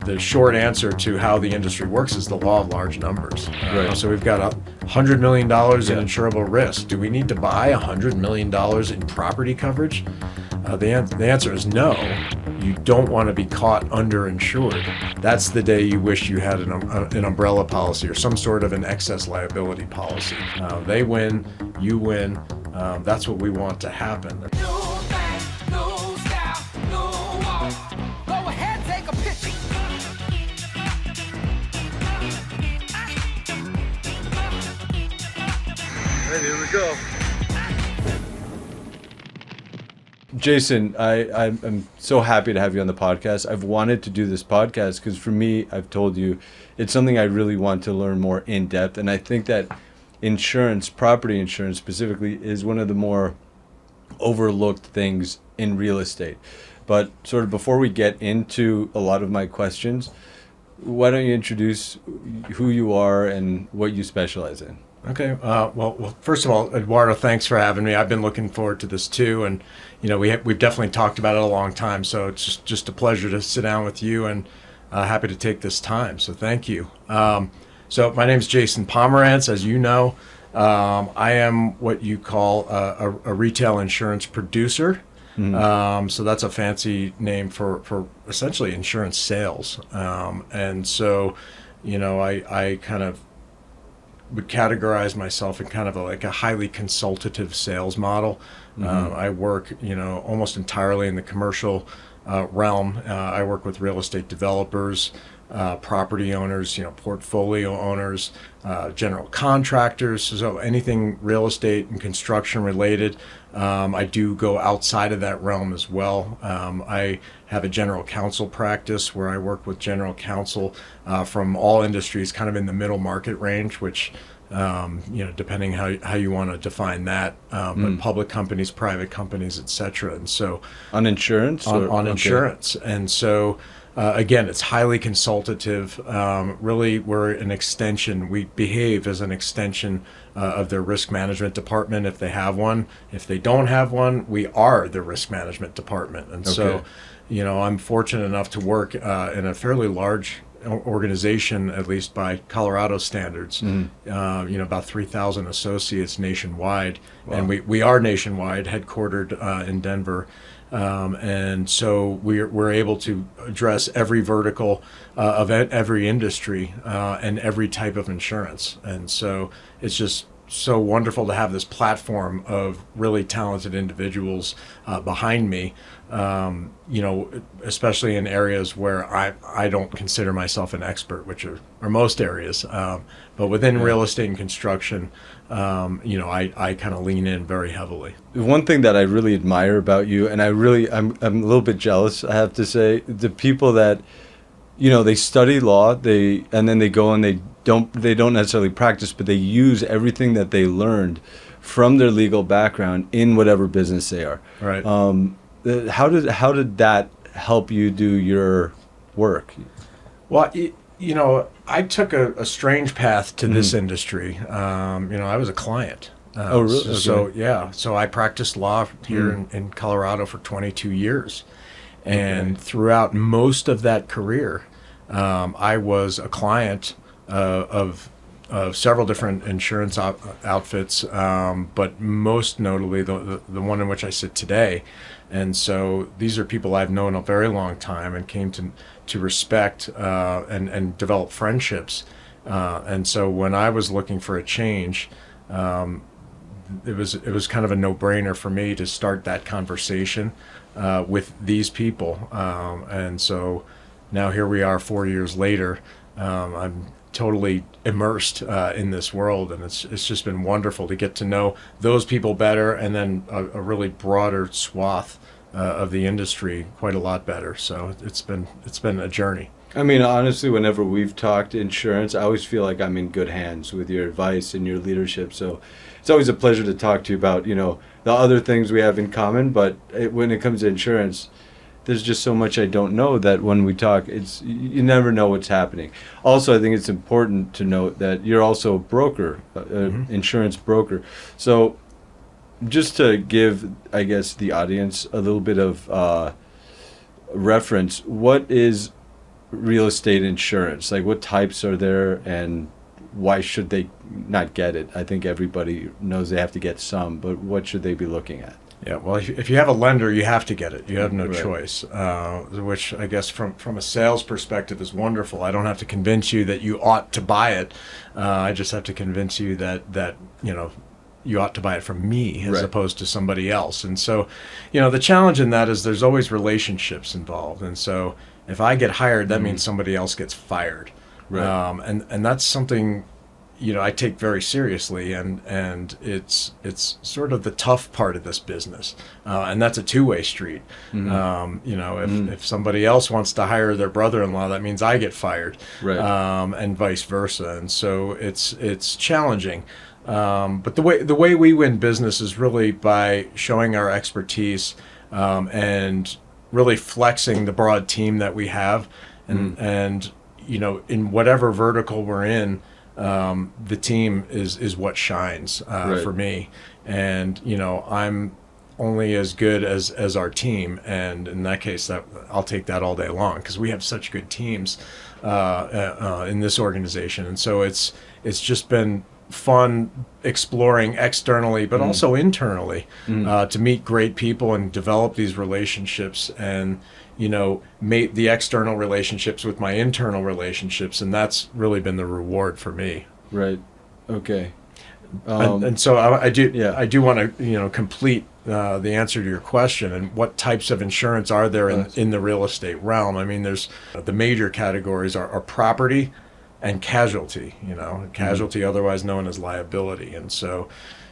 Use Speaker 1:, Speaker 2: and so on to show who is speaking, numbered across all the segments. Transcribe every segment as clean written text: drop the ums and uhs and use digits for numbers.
Speaker 1: the short answer to how the industry works is the law of large numbers.
Speaker 2: Right.
Speaker 1: So we've got $100 million in insurable risk. Do we need to buy $100 million in property coverage? The answer is no. You don't want to be caught underinsured. That's the day you wish you had an umbrella policy or some sort of an excess liability policy. They win, you win. That's what we want to happen.
Speaker 2: Here we go. Jason, I'm so happy to have you on the podcast. I've wanted to do this podcast because for me, I've told you, it's something I really want to learn more in depth. And I think that insurance, property insurance specifically, is one of the more overlooked things in real estate. But sort of before we get into a lot of my questions, why don't you introduce who you are and what you specialize in?
Speaker 1: Okay. Well, first of all, Eduardo, thanks for having me. I've been looking forward to this too, and we've definitely talked about it a long time. So it's just a pleasure to sit down with you, and happy to take this time. So thank you. So my name is Jason Pomerantz, as you know. I am what you call a retail insurance producer. Mm-hmm. So that's a fancy name for essentially insurance sales. And so, I kind of would categorize myself in kind of like a highly consultative sales model. Mm-hmm. I work, almost entirely in the commercial realm. I work with real estate developers, property owners, portfolio owners, general contractors. So anything real estate and construction related. I do go outside of that realm as well. I have a general counsel practice where I work with general counsel from all industries, kind of in the middle market range, which, depending how you want to define that, but public companies, private companies, et cetera. And so
Speaker 2: on insurance?
Speaker 1: On insurance. And so, again, it's highly consultative. Really, we're an extension. We behave as an extension of their risk management department if they have one. If they don't have one, we are the risk management department. And so, I'm fortunate enough to work in a fairly large organization, at least by Colorado standards, about 3,000 associates nationwide. Wow. And we are nationwide, headquartered in Denver. And so we're able to address every vertical of every industry and every type of insurance. And so it's just so wonderful to have this platform of really talented individuals behind me, especially in areas where I don't consider myself an expert, which are most areas. But within real estate and construction, I kind of lean in very heavily.
Speaker 2: One thing that I really admire about you, and I'm a little bit jealous, I have to say, the people that, they study law, and then they go and they don't necessarily practice, but they use everything that they learned from their legal background in whatever business they are.
Speaker 1: Right.
Speaker 2: How did that help you do your work?
Speaker 1: Well, I took a strange path to this industry. I was a client.
Speaker 2: Oh, really?
Speaker 1: Okay. So I practiced law here in Colorado for 22 years. And throughout most of that career, I was a client of several different insurance outfits, but most notably the one in which I sit today. And so these are people I've known a very long time and came to respect and develop friendships. And so when I was looking for a change, it was kind of a no-brainer for me to start that conversation with these people. And so now here we are 4 years later. I'm totally immersed in this world, and it's just been wonderful to get to know those people better, and then a really broader swath of the industry quite a lot better. So it's been a journey.
Speaker 2: I mean, honestly, whenever we've talked insurance, I always feel like I'm in good hands with your advice and your leadership. So it's always a pleasure to talk to you about, the other things we have in common. But when it comes to insurance, there's just so much I don't know that when we talk, you never know what's happening. Also, I think it's important to note that you're also a broker, insurance broker. So just to give, I guess, the audience a little bit of reference, what is real estate insurance? Like, what types are there, and why should they not get it? I think everybody knows they have to get some, but what should they be looking at?
Speaker 1: Yeah, well, if you have a lender, you have to get it. You have no
Speaker 2: Right.
Speaker 1: choice, which I guess from a sales perspective is wonderful. I don't have to convince you that you ought to buy it. I just have to convince you that you ought to buy it from me as
Speaker 2: Right.
Speaker 1: opposed to somebody else. And so, the challenge in that is there's always relationships involved. And so if I get hired, that means somebody else gets fired.
Speaker 2: Right.
Speaker 1: And that's something I take very seriously, and it's sort of the tough part of this business, and that's a two-way street. If somebody else wants to hire their brother-in-law, that means I get fired,
Speaker 2: Right.
Speaker 1: And vice versa. And so it's challenging. But the way we win business is really by showing our expertise, and really flexing the broad team that we have, and in whatever vertical we're in. The team is what shines
Speaker 2: Right.
Speaker 1: for me, and I'm only as good as our team, and in that case, that I'll take that all day long because we have such good teams in this organization, and so it's just been fun exploring externally, but also internally, to meet great people and develop these relationships, and mate the external relationships with my internal relationships, and that's really been the reward for me.
Speaker 2: Right. Okay.
Speaker 1: And so I do
Speaker 2: Yeah.
Speaker 1: I do want to complete the answer to your question, and what types of insurance are there in the real estate realm. I mean, there's the major categories are property and casualty. Casualty, otherwise known as liability. And so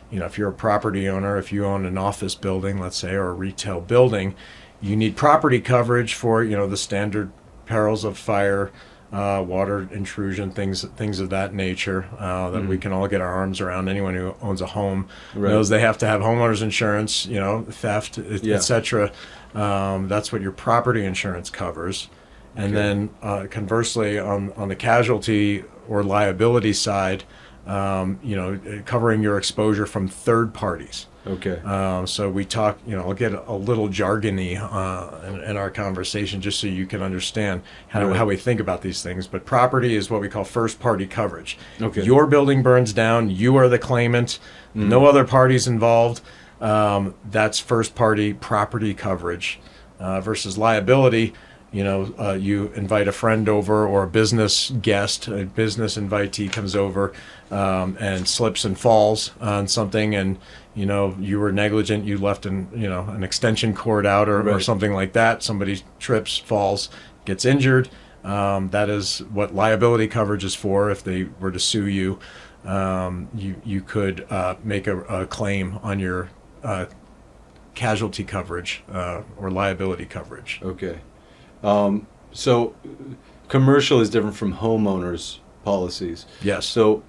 Speaker 1: if you're a property owner, if you own an office building, let's say, or a retail building, you need property coverage for the standard perils of fire, water intrusion, things of that nature, that we can all get our arms around. Anyone who owns a home knows they have to have homeowners insurance, theft, etc. That's what your property insurance covers. And then conversely, on the casualty or liability side, covering your exposure from third parties.
Speaker 2: Okay.
Speaker 1: So we talk, I'll get a little jargony in our conversation just so you can understand how we think about these things. But property is what we call first party coverage.
Speaker 2: Okay.
Speaker 1: Your building burns down, you are the claimant, no other parties involved. That's first party property coverage, versus liability. You invite a friend over, or a business guest, a business invitee comes over, and slips and falls on something, and you were negligent, you left an extension cord out, or something like that. Somebody trips, falls, gets injured. That is what liability coverage is for. If they were to sue you, you could make a claim on your casualty coverage, or liability coverage.
Speaker 2: Okay. So commercial is different from homeowners policies.
Speaker 1: Yes.
Speaker 2: So,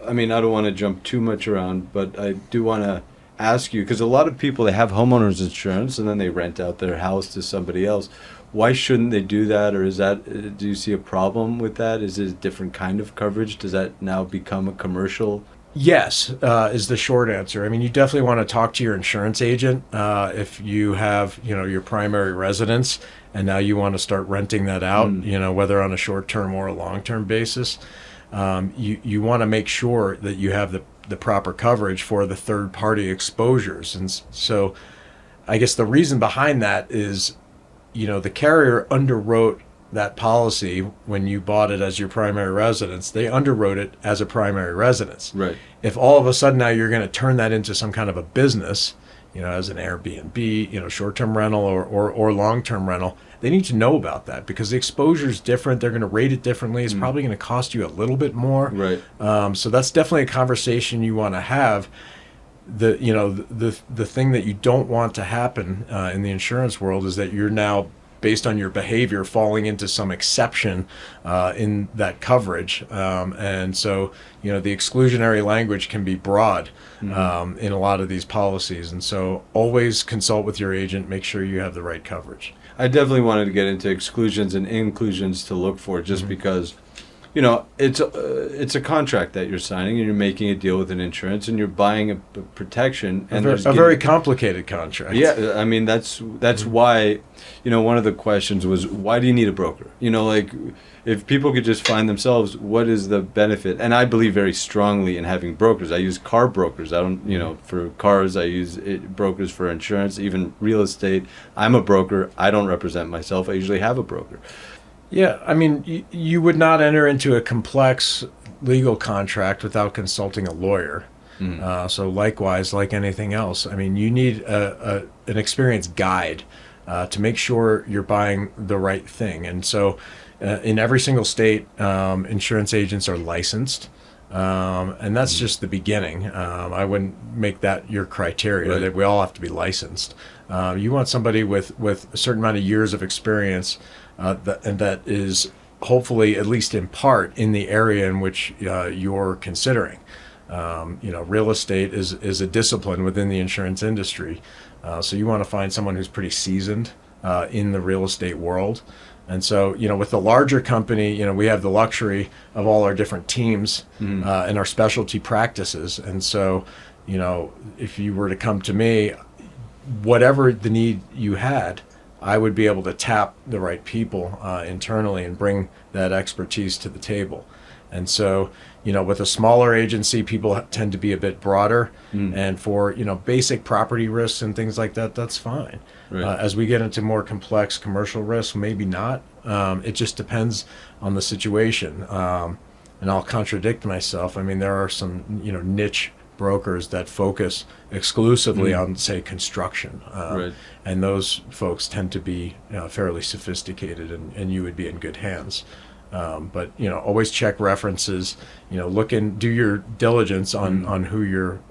Speaker 2: I mean, I don't want to jump too much around, but I do want to ask you, because a lot of people, they have homeowners insurance and then they rent out their house to somebody else. Why shouldn't they do that? Or do you see a problem with that? Is it a different kind of coverage? Does that now become a commercial?
Speaker 1: Yes, is the short answer. I mean, you definitely want to talk to your insurance agent if you have, your primary residence, and now you want to start renting that out, whether on a short-term or a long-term basis. You want to make sure that you have the proper coverage for the third-party exposures. And so I guess the reason behind that is, the carrier underwrote that policy when you bought it as your primary residence. They underwrote it as a primary residence.
Speaker 2: Right.
Speaker 1: If all of a sudden now you're going to turn that into some kind of a business, as an Airbnb, short-term rental or long-term rental, they need to know about that, because the exposure is different. They're going to rate it differently. It's probably going to cost you a little bit more.
Speaker 2: Right.
Speaker 1: So that's definitely a conversation you want to have. The thing that you don't want to happen in the insurance world is that you're now, based on your behavior, falling into some exception in that coverage. And so, the exclusionary language can be broad in a lot of these policies. And so always consult with your agent, make sure you have the right coverage.
Speaker 2: I definitely wanted to get into exclusions and inclusions to look for, just because it's a contract that you're signing, and you're making a deal with an insurance, and you're buying a protection, and
Speaker 1: a very complicated contract.
Speaker 2: Yeah, I mean that's why, one of the questions was, why do you need a broker? Like, if people could just find themselves, what is the benefit? And I believe very strongly in having brokers. I use car brokers. I don't, for cars, I use brokers for insurance, even real estate. I'm a broker. I don't represent myself. I usually have a broker.
Speaker 1: Yeah, I mean, you would not enter into a complex legal contract without consulting a lawyer. So likewise, like anything else, I mean, you need an experienced guide to make sure you're buying the right thing. And so in every single state, insurance agents are licensed. And that's just the beginning. I wouldn't make that your criteria, right, that we all have to be licensed. You want somebody with a certain amount of years of experience, and that is hopefully, at least in part, in the area in which you're considering. Real estate is a discipline within the insurance industry. So you want to find someone who's pretty seasoned in the real estate world. And so, with the larger company, we have the luxury of all our different teams and our specialty practices. And so, if you were to come to me, whatever the need you had, I would be able to tap the right people internally and bring that expertise to the table. And so, with a smaller agency, people tend to be a bit broader. And for, basic property risks and things like that, that's fine. Right. As we get into more complex commercial risks, maybe not. It just depends on the situation. And I'll contradict myself. I mean, there are some, niche brokers that focus exclusively on, say, construction. Right. And those folks tend to be fairly sophisticated, and you would be in good hands. But always check references. Do your diligence on who you're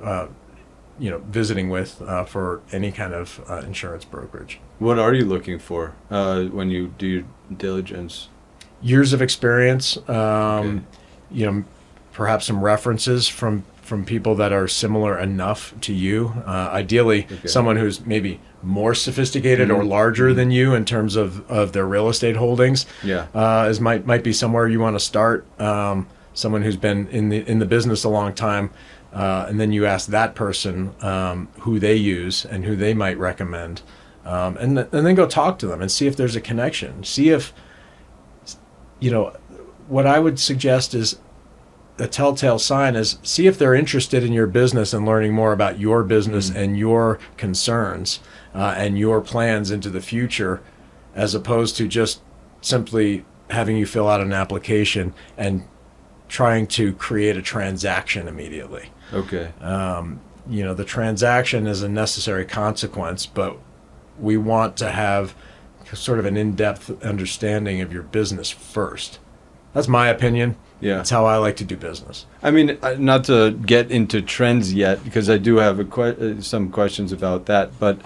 Speaker 1: visiting with for any kind of insurance brokerage.
Speaker 2: What are you looking for when you do your diligence? Years
Speaker 1: of experience. Okay. Perhaps some references from people that are similar enough to you. Ideally, someone who's maybe more sophisticated or larger than you in terms of their real estate holdings. Yeah, might be somewhere you want to start. Someone who's been in the business a long time, and then you ask that person who they use and who they might recommend, and then go talk to them and see if there's a connection. See if what I would suggest is, a telltale sign is, see if they're interested in your business and learning more about your business and your concerns and your plans into the future, as opposed to just simply having you fill out an application and trying to create a transaction immediately.
Speaker 2: Okay.
Speaker 1: The transaction is a necessary consequence, but we want to have sort of an in-depth understanding of your business first. That's my opinion. Yeah, that's how I like to do business.
Speaker 2: I mean, not to get into trends yet, because I do have some questions about that, but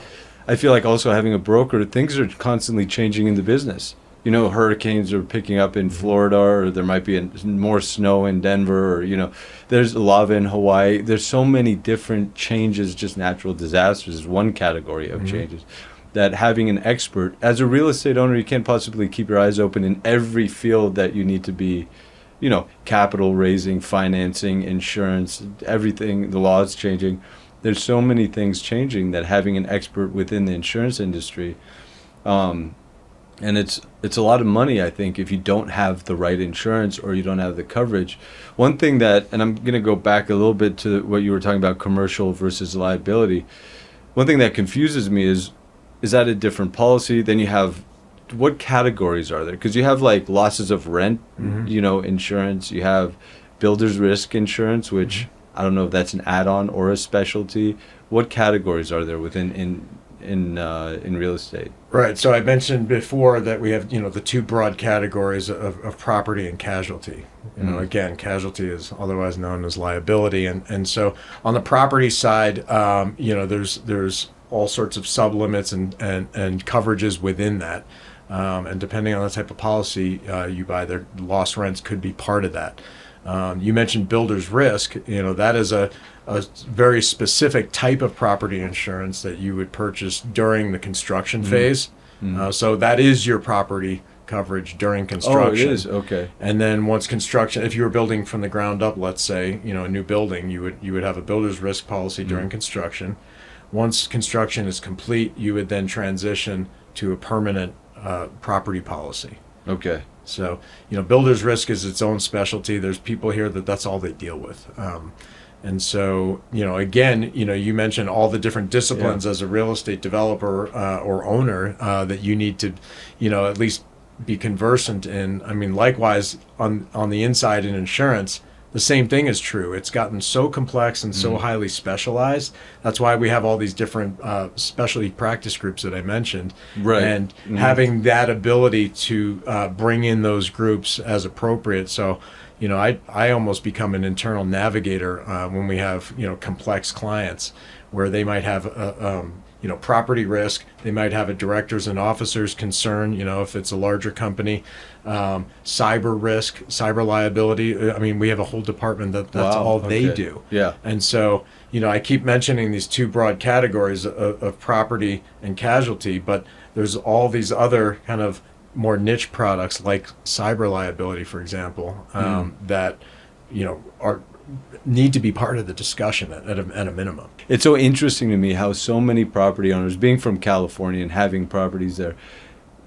Speaker 2: I feel like also having a broker, things are constantly changing in the business. Hurricanes are picking up in Florida, or there might be more snow in Denver, or, there's lava in Hawaii. There's so many different changes, just natural disasters is one category of changes. That having an expert, as a real estate owner, you can't possibly keep your eyes open in every field that you need to be, capital raising, financing, insurance, everything, the law is changing. There's so many things changing that having an expert within the insurance industry, and it's a lot of money, I think, if you don't have the right insurance or you don't have the coverage. One thing that, and I'm going to go back a little bit to what you were talking about, commercial versus liability. One thing that confuses me is that a different policy? Then you have, what categories are there? Because you have like losses of rent, insurance. You have builder's risk insurance, which I don't know if that's an add-on or a specialty. What categories are there within in real estate?
Speaker 1: Right. So I mentioned before that we have the two broad categories of property and casualty. Again, casualty is otherwise known as liability, and so on the property side, there's all sorts of sublimits and coverages within that. And depending on the type of policy you buy, their loss rents could be part of that. You mentioned builder's risk. That is a very specific type of property insurance that you would purchase during the construction phase. So that is your property coverage during construction.
Speaker 2: Oh, it is? Okay.
Speaker 1: And then once construction, if you were building from the ground up, let's say, a new building, you would have a builder's risk policy during construction. Once construction is complete, you would then transition to a permanent property policy.
Speaker 2: Okay.
Speaker 1: So, builder's risk is its own specialty. There's people here that's all they deal with. And so, again, you mentioned all the different disciplines as a real estate developer or owner that you need to, at least be conversant in. I mean, likewise, on the inside in insurance, the same thing is true. It's gotten so complex and so highly specialized. That's why we have all these different specialty practice groups that I mentioned.
Speaker 2: Right.
Speaker 1: And having that ability to bring in those groups as appropriate. So, I almost become an internal navigator when we have, complex clients where they might have property risk. They might have a directors and officers concern, if it's a larger company, cyber risk, cyber liability. I mean, we have a whole department that's all they do.
Speaker 2: Yeah.
Speaker 1: And so, I keep mentioning these two broad categories of property and casualty, but there's all these other kind of more niche products like cyber liability, for example, that, need to be part of the discussion at a minimum.
Speaker 2: It's so interesting to me how so many property owners, being from California and having properties there,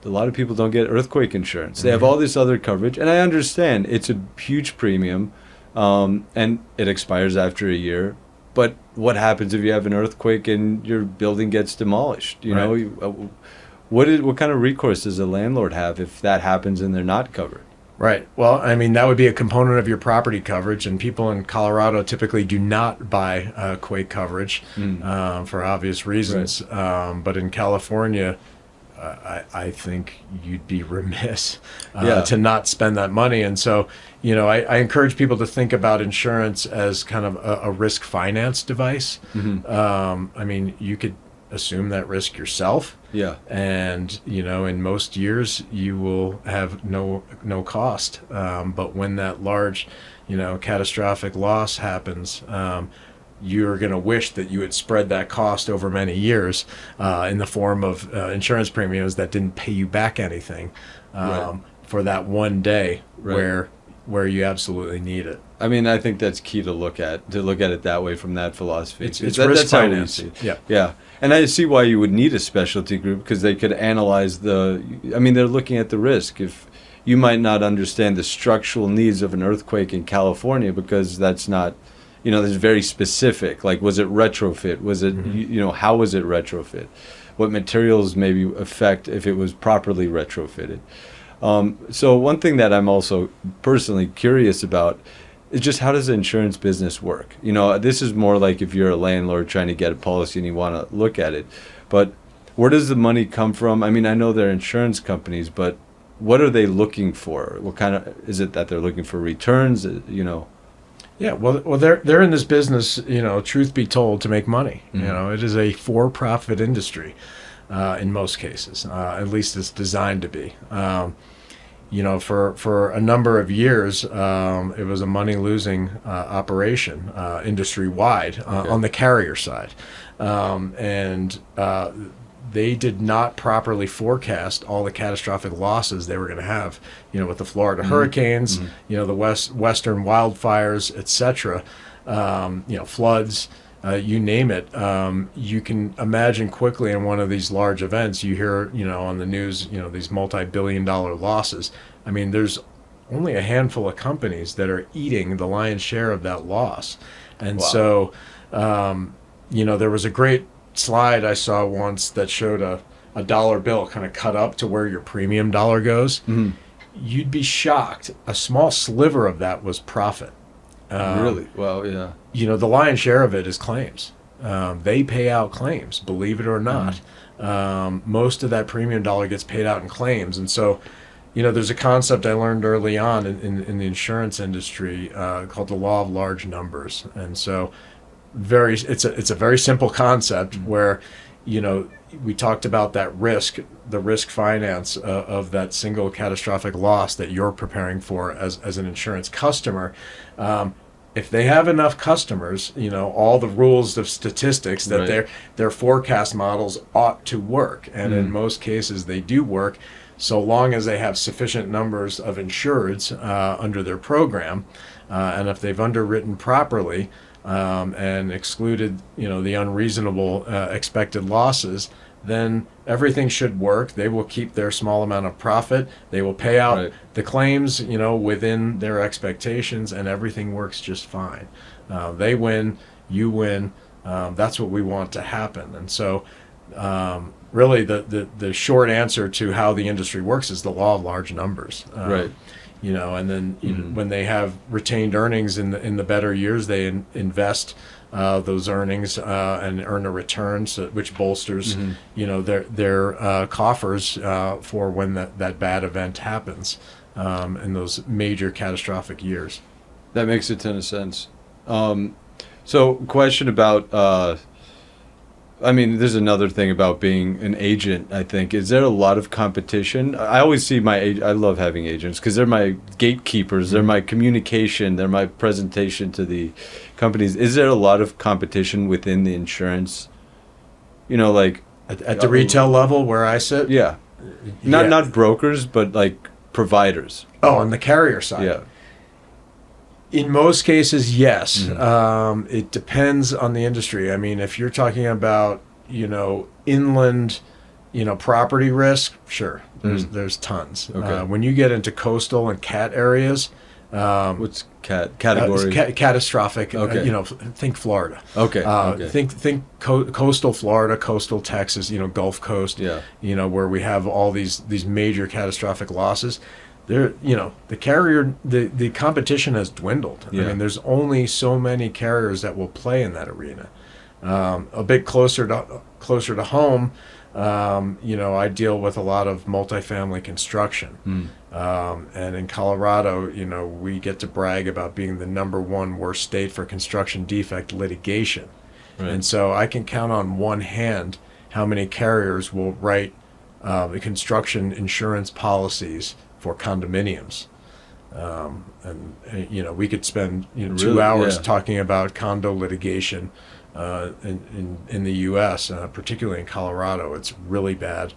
Speaker 2: a lot of people don't get earthquake insurance. They have all this other coverage, and I understand it's a huge premium, and it expires after a year. But what happens if you have an earthquake and your building gets demolished? What kind of recourse does a landlord have if that happens and they're not covered?
Speaker 1: Right. Well, I mean, that would be a component of your property coverage, and people in Colorado typically do not buy quake coverage for obvious reasons. Right. But in California, I think you'd be remiss to not spend that money. And so, I encourage people to think about insurance as kind of a risk finance device. I mean, you could assume that risk yourself.
Speaker 2: Yeah.
Speaker 1: And, in most years you will have no cost. But when that large, catastrophic loss happens, you're going to wish that you had spread that cost over many years in the form of insurance premiums that didn't pay you back anything for that one day where you absolutely need it.
Speaker 2: I mean, I think that's key to look at it that way, from that philosophy.
Speaker 1: It's risk finance.
Speaker 2: Yeah. And I see why you would need a specialty group, because they could analyze they're looking at the risk. If you might not understand the structural needs of an earthquake in California, because that's not, it's very specific. Like, was it retrofit? Was it, how was it retrofit? What materials maybe affect if it was properly retrofitted? So one thing that I'm also personally curious about is just, how does the insurance business work? This is more like if you're a landlord trying to get a policy and you want to look at it. But where does the money come from? I mean, I know they're insurance companies, but what are they looking for? What kind of, is it that they're looking for returns?
Speaker 1: Yeah, well, they're in this business, truth be told, to make money. It is a for-profit industry in most cases. At least it's designed to be. For a number of years, it was a money-losing operation industry-wide on the carrier side. And they did not properly forecast all the catastrophic losses they were going to have, with the Florida hurricanes, the western wildfires, etc., floods. You name it. You can imagine quickly in one of these large events, you hear, on the news, these multi-billion-dollar losses. I mean, there's only a handful of companies that are eating the lion's share of that loss. And so, there was a great slide I saw once that showed a dollar bill kind of cut up to where your premium dollar goes. You'd be shocked. A small sliver of that was profit.
Speaker 2: Really? Well, yeah.
Speaker 1: The lion's share of it is claims. They pay out claims, believe it or not. Most of that premium dollar gets paid out in claims. And so, there's a concept I learned early on in the insurance industry called the law of large numbers. And so it's a very simple concept where, we talked about that risk, the risk finance of that single catastrophic loss that you're preparing for as an insurance customer. If they have enough customers, all the rules of statistics that their forecast models ought to work. And in most cases they do work. so long as they have sufficient numbers of insureds under their program, and if they've underwritten properly and excluded, the unreasonable expected losses, then everything should work. They will keep their small amount of profit. They will pay out
Speaker 2: Right.
Speaker 1: the claims, within their expectations, and everything works just fine. They win, you win. That's what we want to happen. And so, really, the short answer to how the industry works is the law of large numbers.
Speaker 2: Right.
Speaker 1: And then when they have retained earnings in the better years, they invest those earnings and earn a return, which bolsters their coffers for when that bad event happens in those major catastrophic years.
Speaker 2: That makes a ton of sense. So, question about, there's another thing about being an agent, I think. Is there a lot of competition? I always see I love having agents because they're my gatekeepers, they're my communication, they're my presentation to the companies. Is there a lot of competition within the insurance? Like...
Speaker 1: At the retail level where I sit?
Speaker 2: Yeah. Not brokers, but like providers.
Speaker 1: Oh, on the carrier side?
Speaker 2: Yeah.
Speaker 1: In most cases, yes. It depends on the industry. I mean, if you're talking about, inland, property risk, sure, there's tons.
Speaker 2: Okay.
Speaker 1: When you get into coastal and cat areas,
Speaker 2: What's category?
Speaker 1: Catastrophic.
Speaker 2: Okay.
Speaker 1: Think Florida.
Speaker 2: Okay. Okay.
Speaker 1: Think coastal Florida, coastal Texas. Gulf Coast.
Speaker 2: Yeah.
Speaker 1: Where we have all these major catastrophic losses. The carrier, the competition has dwindled.
Speaker 2: Yeah.
Speaker 1: I mean, there's only so many carriers that will play in that arena. A bit closer to home, I deal with a lot of multifamily construction. And in Colorado, we get to brag about being the #1 worst state for construction defect litigation.
Speaker 2: Right.
Speaker 1: And so I can count on one hand how many carriers will write construction insurance policies for condominiums. We could spend 2
Speaker 2: Really?
Speaker 1: hours
Speaker 2: Yeah.
Speaker 1: talking about condo litigation in the U.S., particularly in Colorado. It's really bad.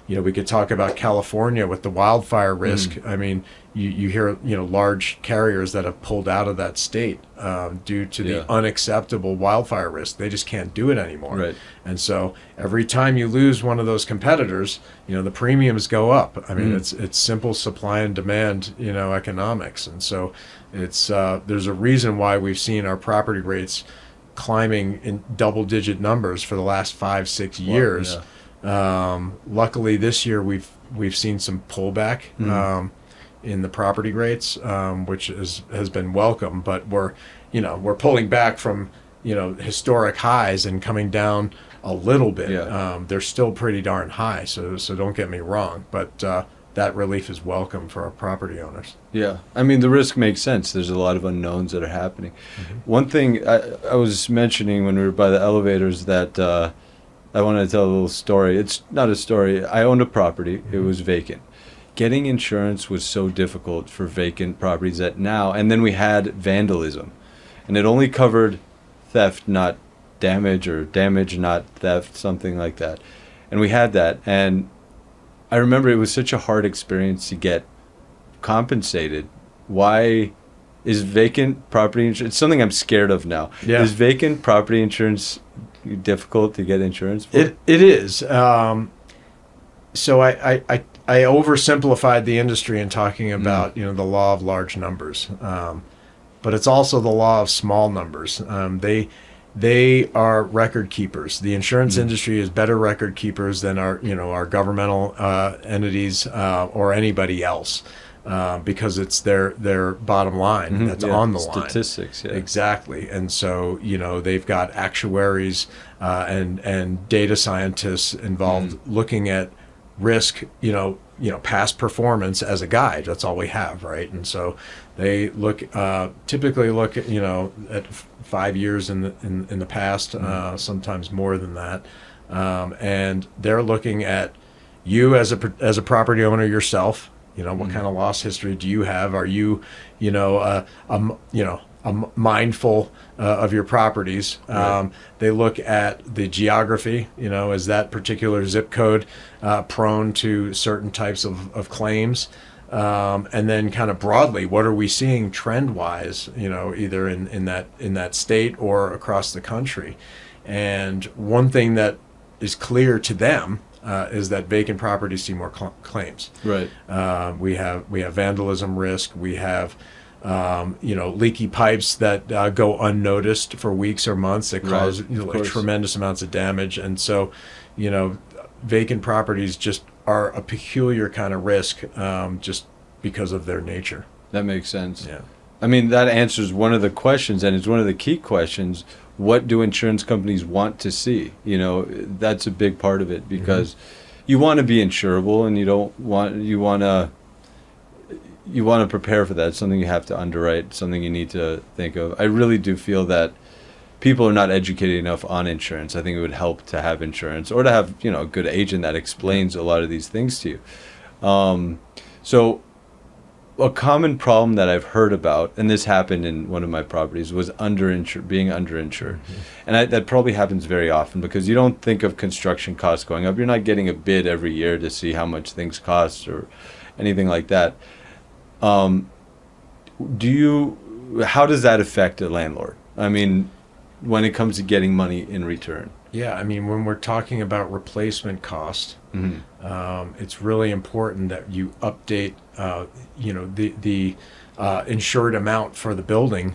Speaker 1: We could talk about California with the wildfire risk. I mean, you hear large carriers that have pulled out of that state due to the unacceptable wildfire risk. They just can't do it anymore.
Speaker 2: Right.
Speaker 1: And so every time you lose one of those competitors, the premiums go up. I mean, it's simple supply and demand, economics. And so there's a reason why we've seen our property rates climbing in double-digit numbers for the last 5-6 years.
Speaker 2: Yeah.
Speaker 1: Luckily, this year we've seen some pullback in the property rates, which has been welcome. But we're pulling back from historic highs and coming down a little bit.
Speaker 2: Yeah.
Speaker 1: They're still pretty darn high, so don't get me wrong. But that relief is welcome for our property owners.
Speaker 2: Yeah, I mean, the risk makes sense. There's a lot of unknowns that are happening. One thing I was mentioning when we were by the elevators that I wanted to tell a little story. It's not a story. I owned a property. It was vacant. Getting insurance was so difficult for vacant properties that now, and then we had vandalism. And it only covered theft, not damage, or damage, not theft, something like that. And we had that. And I remember it was such a hard experience to get compensated. Why is vacant property insurance? It's something I'm scared of now.
Speaker 1: Yeah.
Speaker 2: Is vacant property insurance difficult to get insurance for?
Speaker 1: It is. So I oversimplified the industry in talking about the law of large numbers, but it's also the law of small numbers. They are record keepers. The insurance industry is better record keepers than our governmental entities or anybody else. Because it's their bottom line that's on the line.
Speaker 2: Statistics, yeah.
Speaker 1: Exactly. And so, they've got actuaries and data scientists involved looking at risk, past performance as a guide. That's all we have, right? And so they typically look at 5 years in the past, sometimes more than that. And they're looking at you as a property owner yourself. What kind of loss history do you have? Are you, a mindful of your properties.
Speaker 2: Right.
Speaker 1: They look at the geography. Is that particular zip code prone to certain types of claims? And then kind of broadly, what are we seeing trend-wise, either in that state or across the country? And one thing that is clear to them is that vacant properties see more claims.
Speaker 2: Right.
Speaker 1: We have vandalism risk. We have leaky pipes that go unnoticed for weeks or months that cause tremendous amounts of damage. And so, vacant properties just are a peculiar kind of risk, just because of their nature.
Speaker 2: That makes sense.
Speaker 1: Yeah.
Speaker 2: I mean, that answers one of the questions, and it's one of the key questions. What do insurance companies want to see? That's a big part of it, because you want to be insurable, and you want to prepare for that. It's something you have to underwrite, something you need to think of. I really do feel that people are not educated enough on insurance. I think it would help to have insurance, or to have a good agent that explains a lot of these things to you. So a common problem that I've heard about, and this happened in one of my properties, was being underinsured. And that probably happens very often, because you don't think of construction costs going up. You're not getting a bid every year to see how much things cost or anything like that. How does that affect a landlord? I mean, when it comes to getting money in return?
Speaker 1: Yeah, I mean, when we're talking about replacement cost, it's really important that you update, the insured amount for the building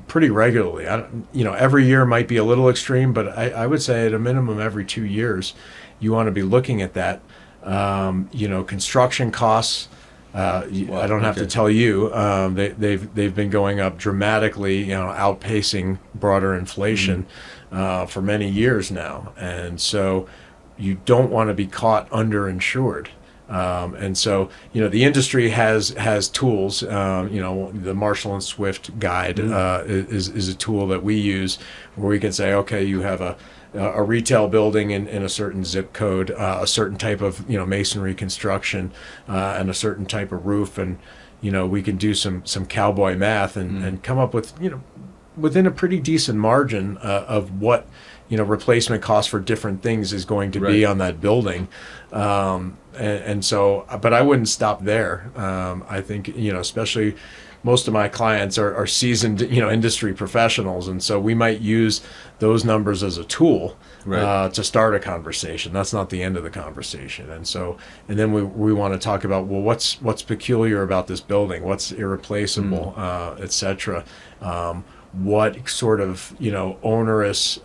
Speaker 1: pretty regularly. Every year might be a little extreme, but I would say at a minimum every 2 years, you want to be looking at that. Construction costs. I don't have to tell you, they've been going up dramatically, outpacing broader inflation for many years now, and so you don't want to be caught underinsured. And so the industry has tools. The Marshall and Swift guide is a tool that we use, where we can say, okay, you have a retail building in a certain zip code, a certain type of masonry construction, and a certain type of roof, and we can do some cowboy math and come up with within a pretty decent margin of what replacement cost for different things is going to be on that building. And so, but I wouldn't stop there. I think especially most of my clients are seasoned industry professionals, and so we might use those numbers as a tool to start a conversation. That's not the end of the conversation. And then we want to talk about, well, what's peculiar about this building, what's irreplaceable, etc. What sort of onerous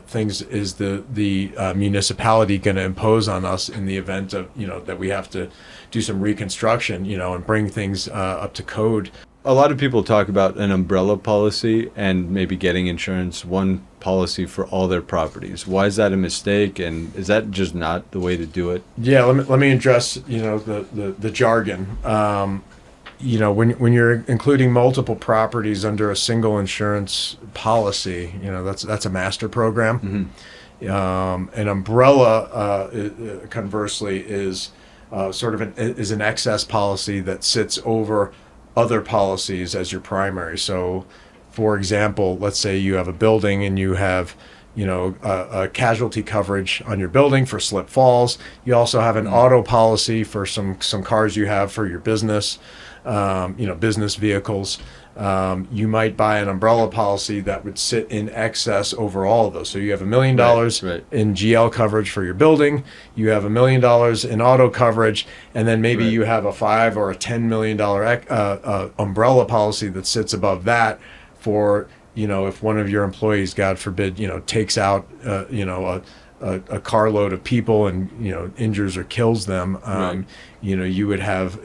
Speaker 1: things is the municipality going to impose on us in the event of that we have to do some reconstruction and bring things up to code.
Speaker 2: A lot of people talk about an umbrella policy and maybe getting insurance, one policy for all their properties. Why is that a mistake, and is that just not the way to do it? Yeah,
Speaker 1: let me address the jargon. When you're including multiple properties under a single insurance policy, that's a master program. An umbrella, conversely, is is an excess policy that sits over other policies as your primary. So, for example, let's say you have a building and you have a casualty coverage on your building for slip falls. You also have an auto policy for some cars you have for your business. Business vehicles. You might buy an umbrella policy that would sit in excess over all of those. So you have $1 million in GL coverage for your building. You have $1 million in auto coverage, and then maybe you have a $5 or a $10 million umbrella policy that sits above that for if one of your employees, God forbid, takes out a carload of people and injures or kills them. You would have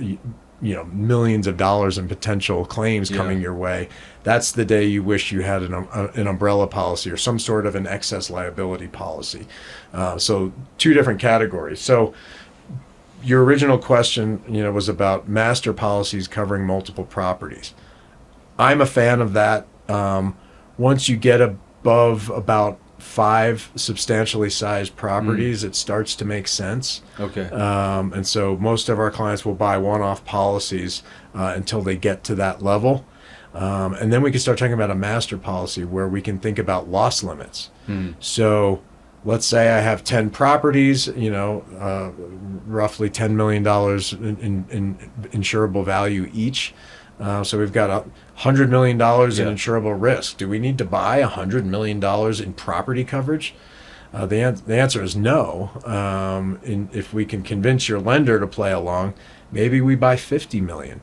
Speaker 1: millions of dollars in potential claims coming your way. That's the day you wish you had an umbrella policy or some sort of an excess liability policy. So two different categories. So your original question, was about master policies covering multiple properties. I'm a fan of that. Once you get above about 5 substantially sized properties, it starts to make sense.
Speaker 2: Okay.
Speaker 1: And so most of our clients will buy one-off policies until they get to that level. And then we can start talking about a master policy where we can think about loss limits. So let's say I have 10 properties, roughly $10 million in insurable value each. So we've got $100 million in insurable risk. Do we need to buy $100 million in property coverage? The answer is no. If we can convince your lender to play along, maybe we buy $50 million.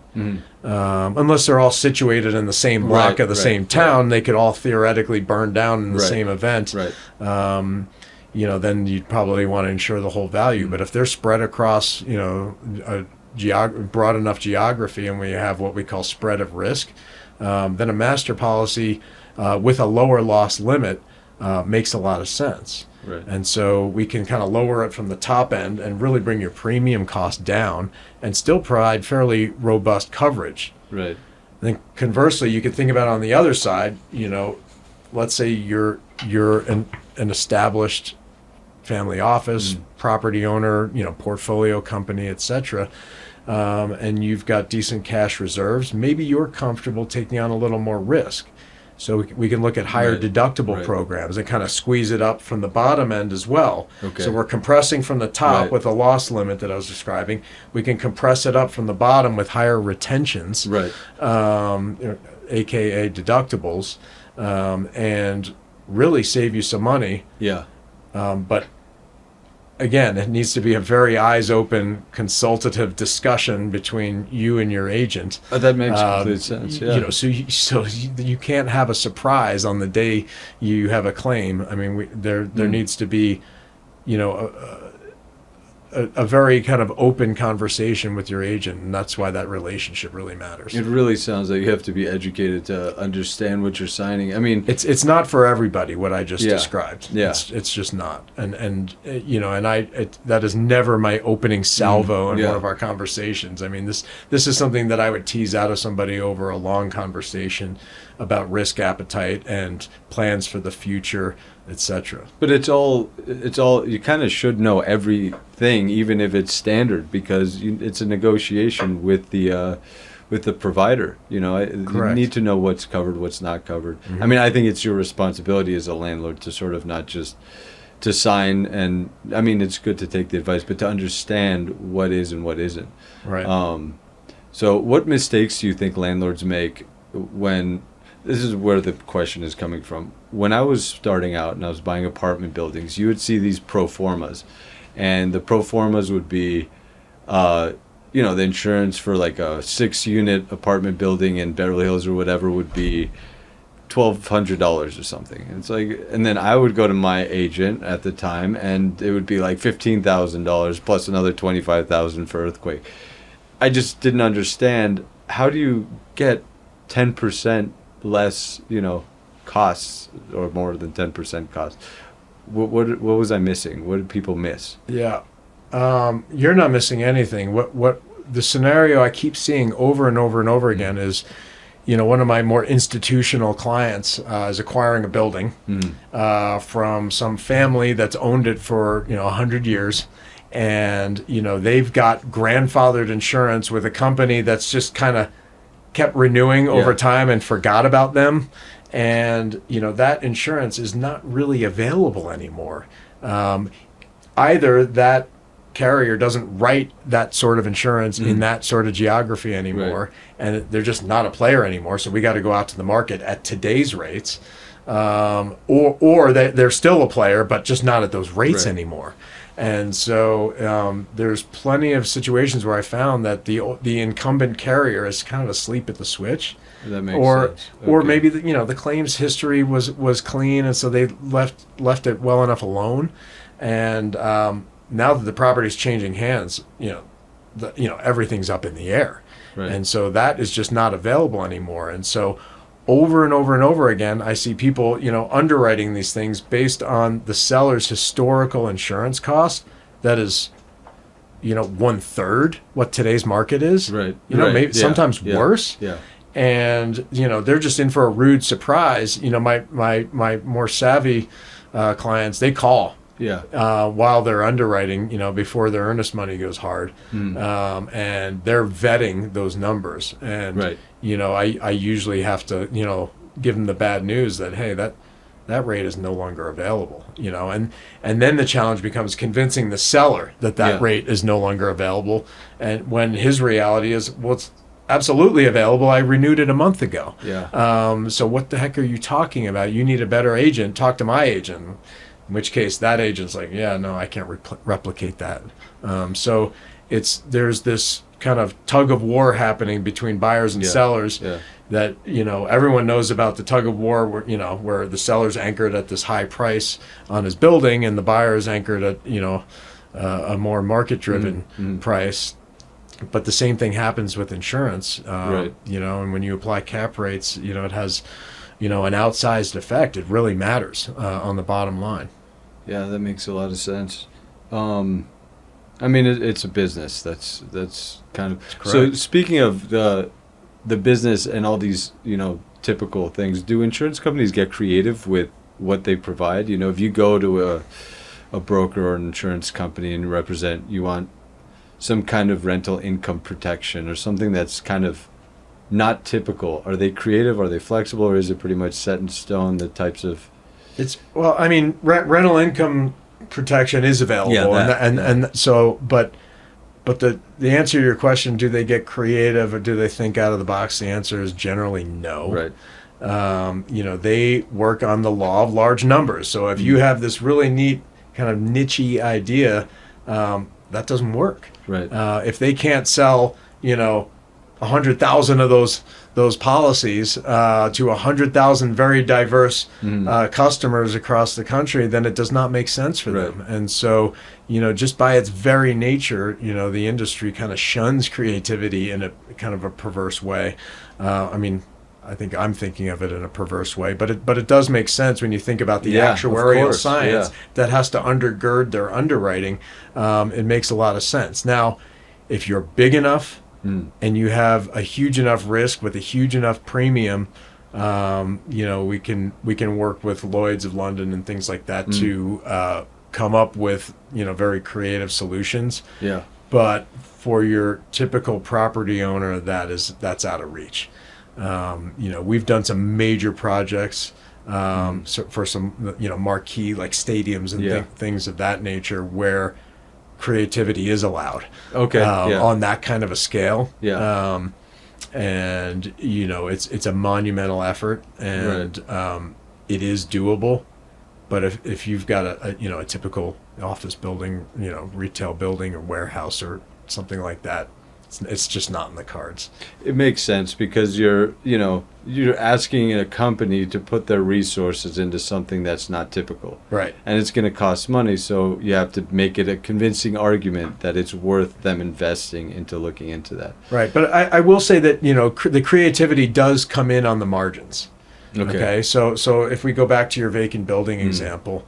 Speaker 1: Unless they're all situated in the same block of the same town, they could all theoretically burn down in the same event. Then you'd probably want to insure the whole value. But if they're spread across, a broad enough geography, and we have what we call spread of risk, then a master policy with a lower loss limit makes a lot of sense. And so we can kind of lower it from the top end and really bring your premium cost down and still provide fairly robust coverage. Then conversely, you could think about on the other side, let's say you're an established family office, property owner, portfolio company, etc. And you've got decent cash reserves. Maybe you're comfortable taking on a little more risk. So we can look at higher deductible programs and kind of squeeze it up from the bottom end as well. So we're compressing from the top with a loss limit that I was describing. We can compress it up from the bottom with higher retentions, AKA deductibles, and really save you some money. But again, it needs to be a very eyes-open, consultative discussion between you and your agent.
Speaker 2: That makes complete sense.
Speaker 1: So you can't have a surprise on the day you have a claim. I mean, there needs to be, a very kind of open conversation with your agent, and that's why that relationship really matters.
Speaker 2: It really sounds like you have to be educated to understand what you're signing. I mean,
Speaker 1: it's not for everybody what I just described.
Speaker 2: Yeah.
Speaker 1: It's just not. And that is never my opening salvo in one of our conversations. I mean, this is something that I would tease out of somebody over a long conversation about risk appetite and plans for the future, etc.
Speaker 2: But it's all you kind of should know everything, even if it's standard, because it's a negotiation with the provider. You need to know what's covered, what's not covered. I mean, I think it's your responsibility as a landlord to sort of not just to sign, and I mean, it's good to take the advice, but to understand what is and what isn't. So what mistakes do you think landlords make when, this is where the question is coming from. When I was starting out and I was buying apartment buildings, you would see these pro formas, and the pro formas would be, the insurance for like a 6-unit apartment building in Beverly Hills or whatever would be $1,200 or something. It's like, and then I would go to my agent at the time, and it would be like $15,000 plus another $25,000 for earthquake. I just didn't understand, how do you get 10% less, costs, or more than 10% costs? What was I missing? What did people miss?
Speaker 1: You're not missing anything. What the scenario I keep seeing over and over and over again is, one of my more institutional clients is acquiring a building from some family that's owned it for 100 years, and they've got grandfathered insurance with a company that's just kind of kept renewing over time and forgot about them. And, that insurance is not really available anymore. Either that carrier doesn't write that sort of insurance in that sort of geography anymore, and they're just not a player anymore. So we got to go out to the market at today's rates, or they're still a player, but just not at those rates anymore. And so there's plenty of situations where I found that the incumbent carrier is kind of asleep at the switch.
Speaker 2: That makes sense. Okay.
Speaker 1: Or maybe the claims history was clean, and so they left it well enough alone. And now that the property's changing hands, everything's up in the air, and so that is just not available anymore. And so over and over and over again, I see people, underwriting these things based on the seller's historical insurance cost. That is, 1/3 what today's market is. Maybe sometimes worse. And they're just in for a rude surprise. My more savvy clients, they call while they're underwriting, before their earnest money goes hard. And they're vetting those numbers. And, I usually have to, give them the bad news that, hey, that rate is no longer available, and then the challenge becomes convincing the seller that rate is no longer available. And when his reality is, well, it's absolutely available. I renewed it a month ago. So what the heck are you talking about? You need a better agent. Talk to my agent. In which case that agent's like, yeah, no, I can't replicate that. So there's this kind of tug of war happening between buyers and sellers that, everyone knows about the tug of war where the seller's anchored at this high price on his building and the buyer's anchored at, a more market-driven price. But the same thing happens with insurance, and when you apply cap rates, it has, an outsized effect. It really matters on the bottom line.
Speaker 2: Yeah, that makes a lot of sense. It's a business. That's kind of so. Speaking of the business and all these, typical things, do insurance companies get creative with what they provide? If you go to a broker or an insurance company and you want some kind of rental income protection or something that's kind of not typical. Are they creative? Are they flexible? Or is it pretty much set in stone, the types of...
Speaker 1: rental income protection is available. But the answer to your question, do they get creative or do they think out of the box? The answer is generally no.
Speaker 2: Right.
Speaker 1: They work on the law of large numbers. So if you have this really neat kind of niche-y idea, that doesn't work.
Speaker 2: Right.
Speaker 1: If they can't sell, 100,000 of those policies to 100,000 very diverse customers across the country, then it does not make sense for them. And so, just by its very nature, the industry kind of shuns creativity in a kind of a perverse way. I think I'm thinking of it in a perverse way, but it does make sense when you think about the actuarial science that has to undergird their underwriting. It makes a lot of sense. Now, if you're big enough and you have a huge enough risk with a huge enough premium, we can work with Lloyd's of London and things like that to come up with very creative solutions.
Speaker 2: Yeah.
Speaker 1: But for your typical property owner, that's out of reach. We've done some major projects for some marquee like stadiums and things of that nature where creativity is allowed. On that kind of a scale. And it's a monumental effort, and it is doable. But if you've got a typical office building, retail building or warehouse or something like that, it's just not in the cards.
Speaker 2: It makes sense because you're asking a company to put their resources into something that's not typical.
Speaker 1: Right.
Speaker 2: And it's going to cost money, so you have to make it a convincing argument that it's worth them investing into looking into that.
Speaker 1: Right. But I will say that, the creativity does come in on the margins. Okay. So if we go back to your vacant building example,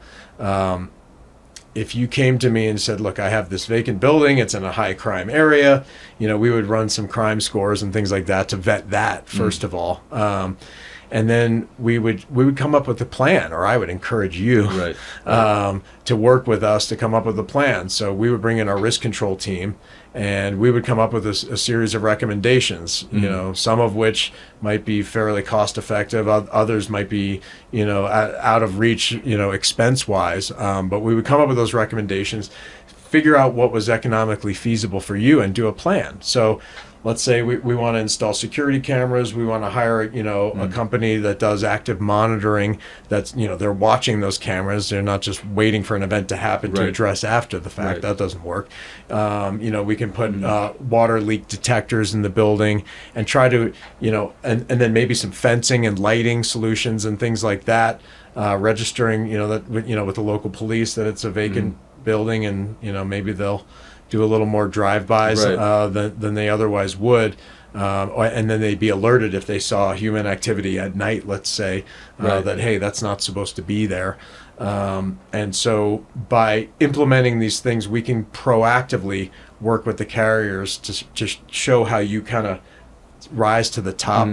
Speaker 1: if you came to me and said, look, I have this vacant building, it's in a high crime area, we would run some crime scores and things like that to vet that first of all. And then we would come up with a plan, or I would encourage you to work with us to come up with a plan. So we would bring in our risk control team, and we would come up with a series of recommendations, some of which might be fairly cost effective, others might be, out of reach, expense wise. But we would come up with those recommendations, figure out what was economically feasible for you, and do a plan. So let's say we want to install security cameras. We want to hire, a company that does active monitoring. That's, they're watching those cameras. They're not just waiting for an event to happen to address after the fact. That doesn't work. We can put water leak detectors in the building and try to, and then maybe some fencing and lighting solutions and things like that. Registering, with the local police that it's a vacant building, and, maybe they'll do a little more drive-bys than they otherwise would. And then they'd be alerted if they saw human activity at night, let's say, that, hey, that's not supposed to be there. And so by implementing these things, we can proactively work with the carriers to just show how you kind of rise to the top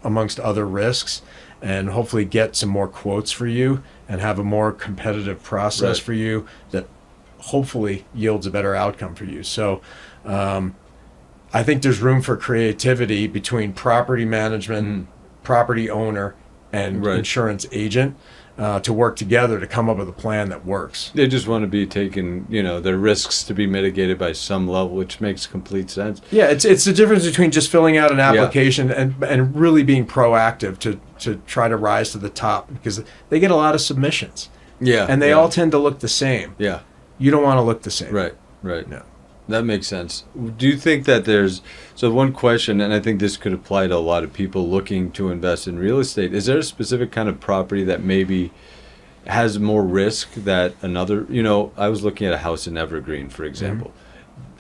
Speaker 1: amongst other risks. and hopefully get some more quotes for you and have a more competitive process for you that hopefully yields a better outcome for you. So I think there's room for creativity between property management, property owner, and insurance agent to work together to come up with a plan that works.
Speaker 2: They just want to be taken, their risks to be mitigated by some level, which makes complete sense.
Speaker 1: Yeah, it's the difference between just filling out an application and really being proactive to try to rise to the top, because they get a lot of submissions.
Speaker 2: Yeah.
Speaker 1: And they all tend to look the same.
Speaker 2: Yeah.
Speaker 1: You don't want to look the same.
Speaker 2: Right.
Speaker 1: No.
Speaker 2: That makes sense. Do you think that so one question, and I think this could apply to a lot of people looking to invest in real estate, is there a specific kind of property that maybe has more risk that another, I was looking at a house in Evergreen, for example.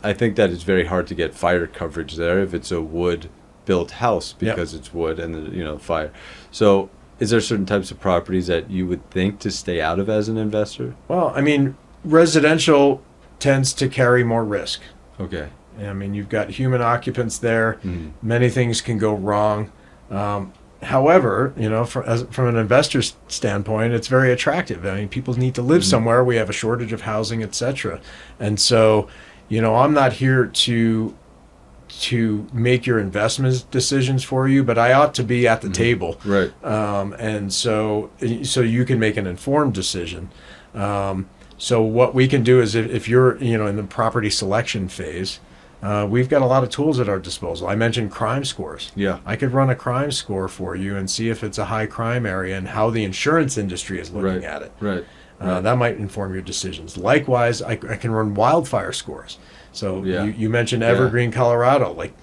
Speaker 2: I think that it's very hard to get fire coverage there if it's a wood built house, because it's wood and fire. So is there certain types of properties that you would think to stay out of as an investor?
Speaker 1: Well, I mean, residential tends to carry more risk.
Speaker 2: Okay.
Speaker 1: I mean, you've got human occupants there. Many things can go wrong. However, from an investor's standpoint, it's very attractive. I mean, people need to live somewhere. We have a shortage of housing, etc. And so, I'm not here to make your investment decisions for you, but I ought to be at the table.
Speaker 2: Right.
Speaker 1: And so you can make an informed decision. So what we can do is if you're, in the property selection phase, we've got a lot of tools at our disposal. I mentioned crime scores.
Speaker 2: Yeah.
Speaker 1: I could run a crime score for you and see if it's a high crime area and how the insurance industry is looking at it.
Speaker 2: Right.
Speaker 1: That might inform your decisions. Likewise, I can run wildfire scores. So you mentioned Evergreen, Colorado. Like,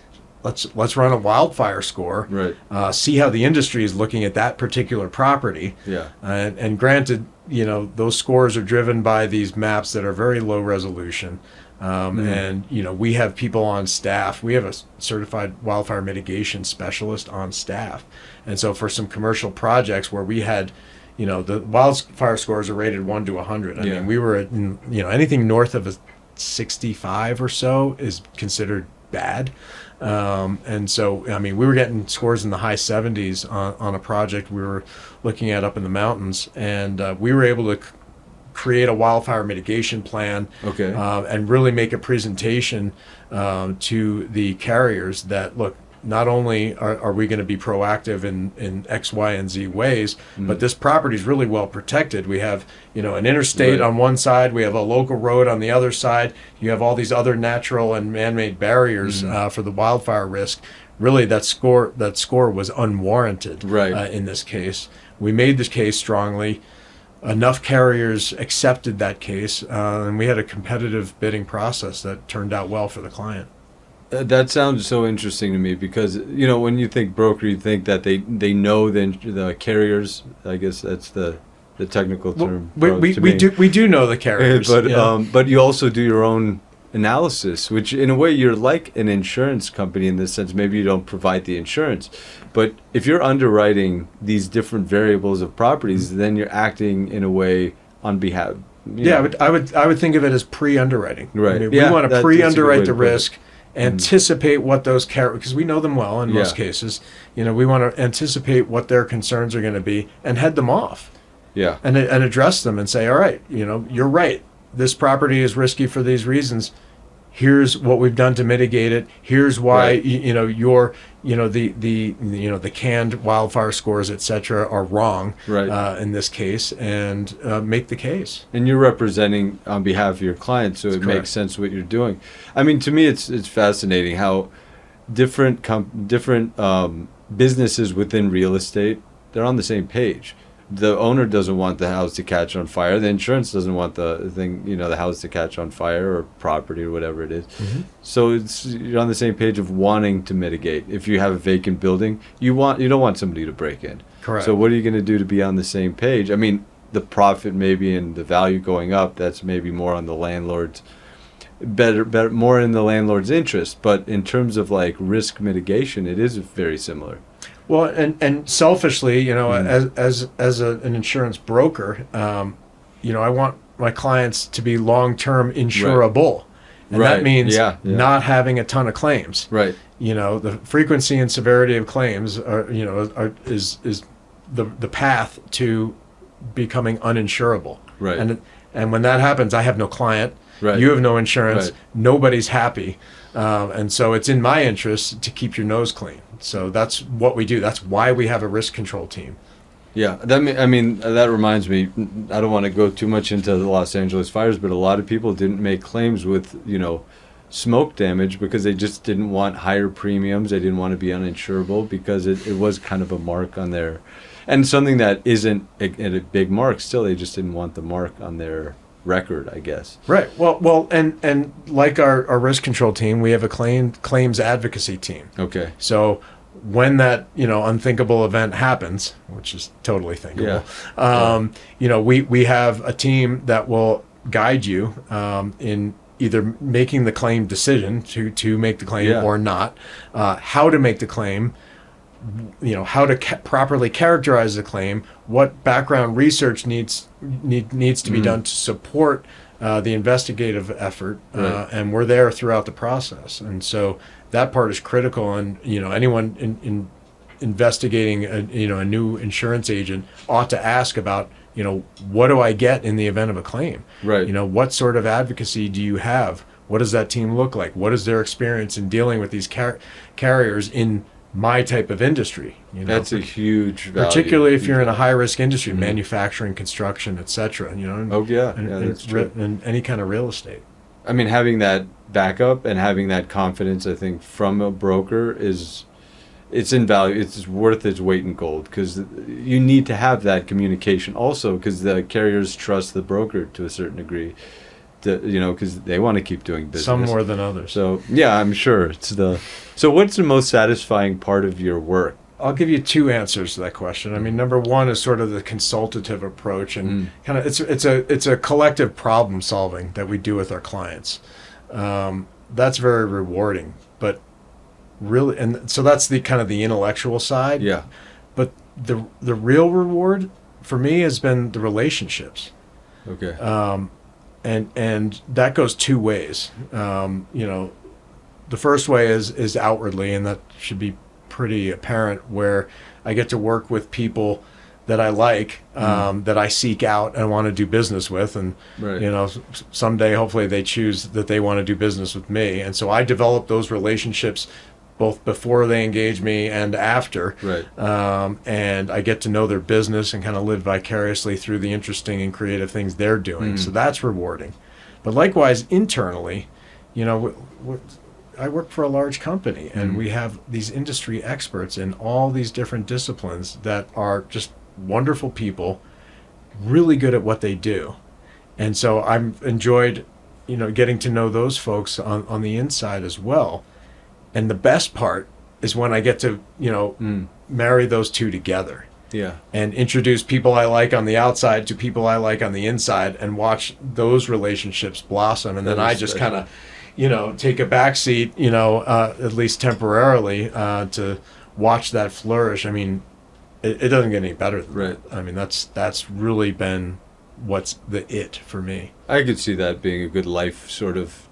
Speaker 1: let's run a wildfire score.
Speaker 2: Right.
Speaker 1: See how the industry is looking at that particular property.
Speaker 2: Yeah.
Speaker 1: And granted, those scores are driven by these maps that are very low resolution. And, we have people on staff. We have a certified wildfire mitigation specialist on staff. And so for some commercial projects where we had, the wildfire scores are rated 1 to 100. I mean, we were at, anything north of a 65 or so is considered bad. And so, I mean, we were getting scores in the high 70s on a project we were looking at up in the mountains, and we were able to create a wildfire mitigation plan, and really make a presentation to the carriers that, look, not only are we going to be proactive in X, Y, and Z ways, but this property is really well protected. We have, an interstate on one side, we have a local road on the other side. You have all these other natural and man-made barriers for the wildfire risk. Really, that score was unwarranted in this case. We made this case strongly. Enough carriers accepted that case, and we had a competitive bidding process that turned out well for the client.
Speaker 2: That sounds so interesting to me because, when you think broker, you think that they know the carriers. I guess that's the technical term.
Speaker 1: Well, we do know the carriers.
Speaker 2: But you also do your own analysis, which in a way you're like an insurance company in the sense maybe you don't provide the insurance. But if you're underwriting these different variables of properties, then you're acting in a way on behalf.
Speaker 1: I would think of it as pre-underwriting.
Speaker 2: Right.
Speaker 1: I mean, we want to pre-underwrite the risk. Anticipate what those carriers, because we know them well in most cases. We want to anticipate what their concerns are going to be and head them off.
Speaker 2: Yeah.
Speaker 1: And address them and say, all right, you're right. This property is risky for these reasons. Here's what we've done to mitigate it. Here's why the canned wildfire scores, etc., are wrong in this case, and make the case.
Speaker 2: And you're representing on behalf of your client, so it makes sense what you're doing. I mean, to me, it's fascinating how different businesses within real estate, they're on the same page. The owner doesn't want the house to catch on fire. The insurance doesn't want the house to catch on fire or property or whatever it is. So you're on the same page of wanting to mitigate. If you have a vacant building, you don't want somebody to break in.
Speaker 1: Correct.
Speaker 2: So what are you going to do to be on the same page? I mean, the profit maybe and the value going up, that's maybe more on the landlord's better more in the landlord's interest. But in terms of like risk mitigation, it is very similar.
Speaker 1: Well, and selfishly, as an insurance broker, I want my clients to be long-term insurable. And that means not having a ton of claims.
Speaker 2: Right.
Speaker 1: The frequency and severity of claims is the path to becoming uninsurable.
Speaker 2: Right.
Speaker 1: And when that happens, I have no client.
Speaker 2: Right.
Speaker 1: You have no insurance.
Speaker 2: Right.
Speaker 1: Nobody's happy. And so it's in my interest to keep your nose clean. So that's what we do. That's why we have a risk control team.
Speaker 2: Yeah, that reminds me. I don't want to go too much into the Los Angeles fires, but a lot of people didn't make claims with, smoke damage because they just didn't want higher premiums. They didn't want to be uninsurable because it was kind of a mark on their, and something that isn't a big mark. Still, they just didn't want the mark on their record, I guess.
Speaker 1: Right. Well, and like our risk control team, we have a claims advocacy team.
Speaker 2: Okay.
Speaker 1: So when that unthinkable event happens, which is totally thinkable, we have a team that will guide you in either making the claim decision to make the claim or not, how to make the claim, how to properly characterize the claim, what background research needs to be done to support the investigative effort, and we're there throughout the process. And so that part is critical. And anyone in investigating a new insurance agent ought to ask about what do I get in the event of a claim?
Speaker 2: Right.
Speaker 1: What sort of advocacy do you have? What does that team look like? What is their experience in dealing with these carriers in my type of industry?
Speaker 2: That's a huge value.
Speaker 1: Particularly if you're in a high risk industry, manufacturing, construction, etc.
Speaker 2: That's true.
Speaker 1: And any kind of real estate.
Speaker 2: I mean, having that backup and having that confidence, I think, from a broker it's invaluable. It's worth its weight in gold because you need to have that communication also because the carriers trust the broker to a certain degree, because they want to keep doing business.
Speaker 1: Some more than others.
Speaker 2: So yeah, I'm sure So what's the most satisfying part of your work?
Speaker 1: I'll give you two answers to that question. I mean, number one is sort of the consultative approach, and kind of it's a collective problem solving that we do with our clients. That's very rewarding, but really, and so that's the kind of the intellectual side.
Speaker 2: Yeah.
Speaker 1: But the real reward for me has been the relationships.
Speaker 2: Okay.
Speaker 1: And that goes two ways. The first way is outwardly, and that should be pretty apparent, where I get to work with people that I like, that I seek out and want to do business with, and someday hopefully they choose that they want to do business with me, and so I develop those relationships both before they engage me and after.
Speaker 2: Right.
Speaker 1: And I get to know their business and kind of live vicariously through the interesting and creative things they're doing. So that's rewarding. But likewise, internally, I work for a large company, and we have these industry experts in all these different disciplines that are just wonderful people, really good at what they do. And so I've enjoyed, getting to know those folks on the inside as well. And the best part is when I get to, marry those two together.
Speaker 2: Yeah.
Speaker 1: And introduce people I like on the outside to people I like on the inside, and watch those relationships blossom. And then I just kind of, take a back seat, at least temporarily, to watch that flourish. I mean, it doesn't get any better than that. I mean, that's really been what's the it for me.
Speaker 2: I could see that being a good life sort of